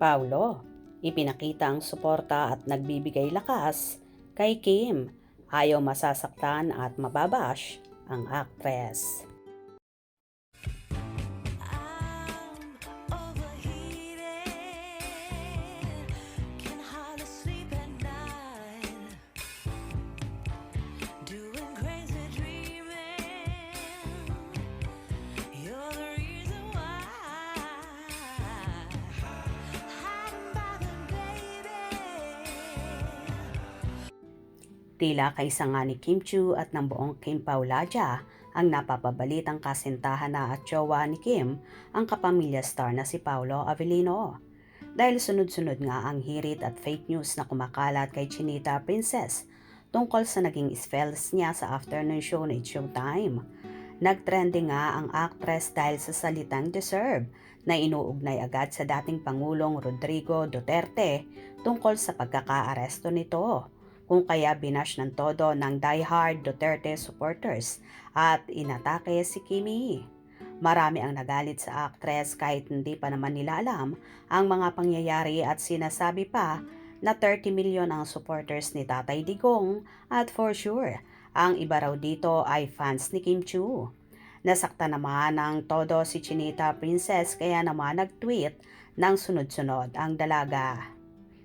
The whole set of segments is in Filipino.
Paulo, ipinakita ang suporta at nagbibigay lakas kay Kim. Ayaw masasaktan at mababash ang aktres. I'm overheated, can hardly sleep at night, doing crazy dreaming. You're the reason why. Hiding by the baby. Tila kaysa nga ni Kim Chiu at ng buong Kim Paulaja ang napapabalitang kasintahan na at jowa ni Kim ang kapamilya star na si Paolo Avellino. Dahil sunod-sunod nga ang hirit at fake news na kumakalat kay Chinita Princess tungkol sa naging spells niya sa afternoon show na It's Showtime. Nagtrending nga ang actress dahil sa salitang deserve na inuugnay agad sa dating Pangulong Rodrigo Duterte tungkol sa pagkakaaresto nito, kung kaya binash ng todo ng diehard Duterte supporters at inatake si Kimi. Marami ang nagalit sa actress kahit hindi pa naman nila alam ang mga pangyayari at sinasabi pa na 30 million ang supporters ni Tatay Digong at for sure, ang iba raw dito ay fans ni Kim Chiu. Nasakta naman ng todo si Chinita Princess kaya naman nag-tweet ng sunod-sunod ang dalaga.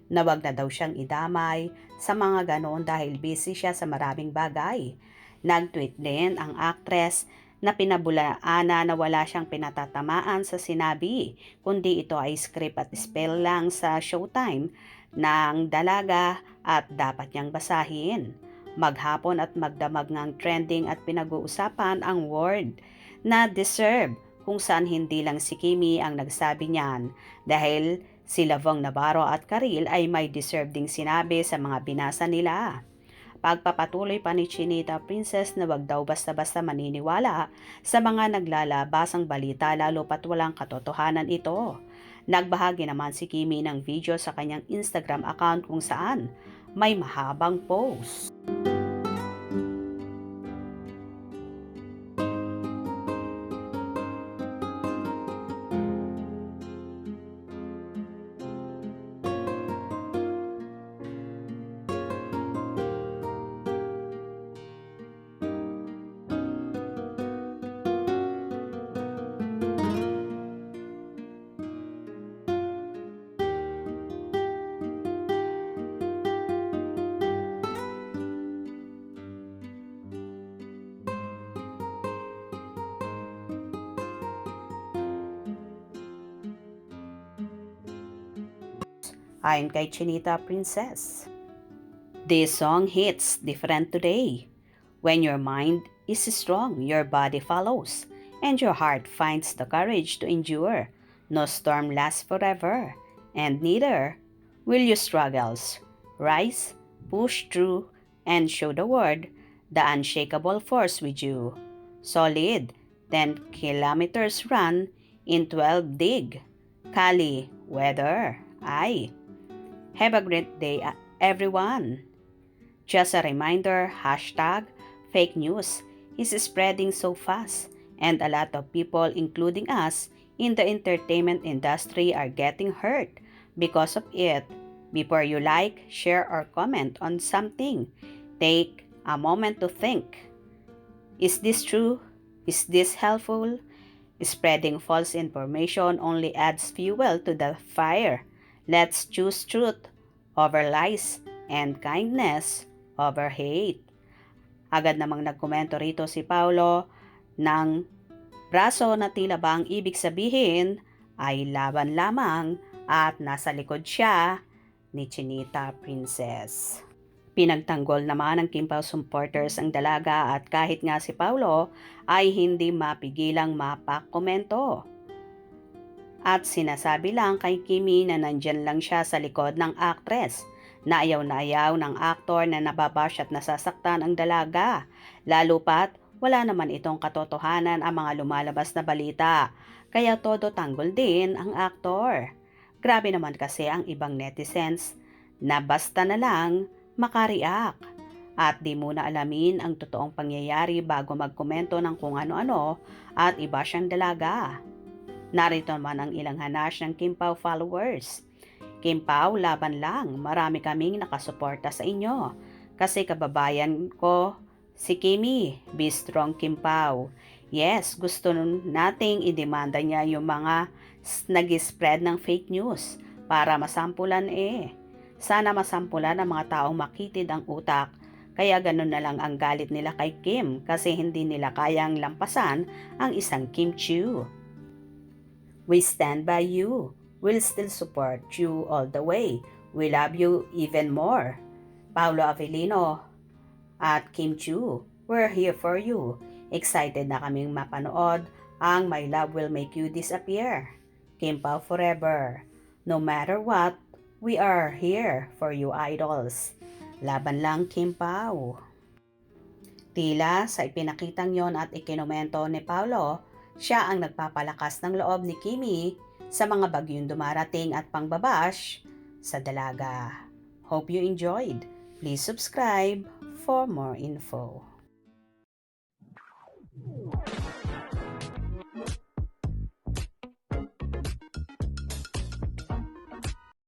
Na wag na daw siyang idamay sa mga ganoon dahil busy siya sa maraming bagay. Nag-tweet din ang actress na pinabulaana na wala siyang pinatatamaan sa sinabi, kundi ito ay script at spell lang sa Showtime ng dalaga at dapat niyang basahin. Maghapon at magdamag ngang trending at pinag-uusapan ang word na deserve, kung saan hindi lang si Kimi ang nagsabi niyan dahil sila Vong Navarro at Karil ay may deserve ding sinabi sa mga binasa nila. Pagpapatuloy pa ni Chinita Princess na wag daw basta-basta maniniwala sa mga naglalabasang balita lalo pat walang katotohanan ito. Nagbahagi naman si Kimi ng video sa kanyang Instagram account kung saan may mahabang post. Ayon kay Chinita Princess, this song hits different today. When your mind is strong, your body follows, and your heart finds the courage to endure. No storm lasts forever, and neither will your struggles. Rise, push through, and show the world the unshakable force with you. Solid, 10 kilometers run in 12 dig. Kali, weather, ay. Have a great day, everyone. Just a reminder, hashtag fake news is spreading so fast and a lot of people, including us, in the entertainment industry are getting hurt because of it. Before you like, share, or comment on something, take a moment to think. Is this true? Is this helpful? Spreading false information only adds fuel to the fire. Let's choose truth over lies and kindness over hate. Agad namang nagkomento rito si Paulo ng braso na tila ba ang ibig sabihin ay laban lamang at nasa likod siya ni Chinita Princess. Pinagtanggol naman ng Kim Pao supporters ang dalaga at kahit nga si Paulo ay hindi mapigilang mapakomento. At sinasabi lang kay Kimi na nandyan lang siya sa likod ng actress. Na ayaw ng aktor na nababash at nasasaktan ang dalaga. Lalo pat wala naman itong katotohanan ang mga lumalabas na balita. Kaya todo tanggol din ang aktor. Grabe naman kasi ang ibang netizens na basta na lang makareact at di muna alamin ang totoong pangyayari bago magkomento ng kung ano-ano at iba siyang dalaga. Narito naman ang ilang hanash ng Kim Pao followers. Kim Pao, laban lang. Marami kaming nakasuporta sa inyo. Kasi kababayan ko si Kimi. Be strong, Kim Pao. Yes, gusto nating idemanda niya yung mga nag-spread ng fake news para masampulan Sana masampulan ng mga taong makitid ang utak. Kaya ganun na lang ang galit nila kay Kim kasi hindi nila kayang lampasan ang isang Kim Chiu. We stand by you. We'll still support you all the way. We love you even more. Paolo Avellino at Kim Chiu, we're here for you. Excited na kaming mapanood ang My Love Will Make You Disappear. Kim Pao forever. No matter what, we are here for you, idols. Laban lang, Kim Pao. Tila sa ipinakitang yon at ikinomento ni Paolo, siya ang nagpapalakas ng loob ni Kimi sa mga bagyong dumarating at pangbabash sa dalaga. Hope you enjoyed. Please subscribe for more info.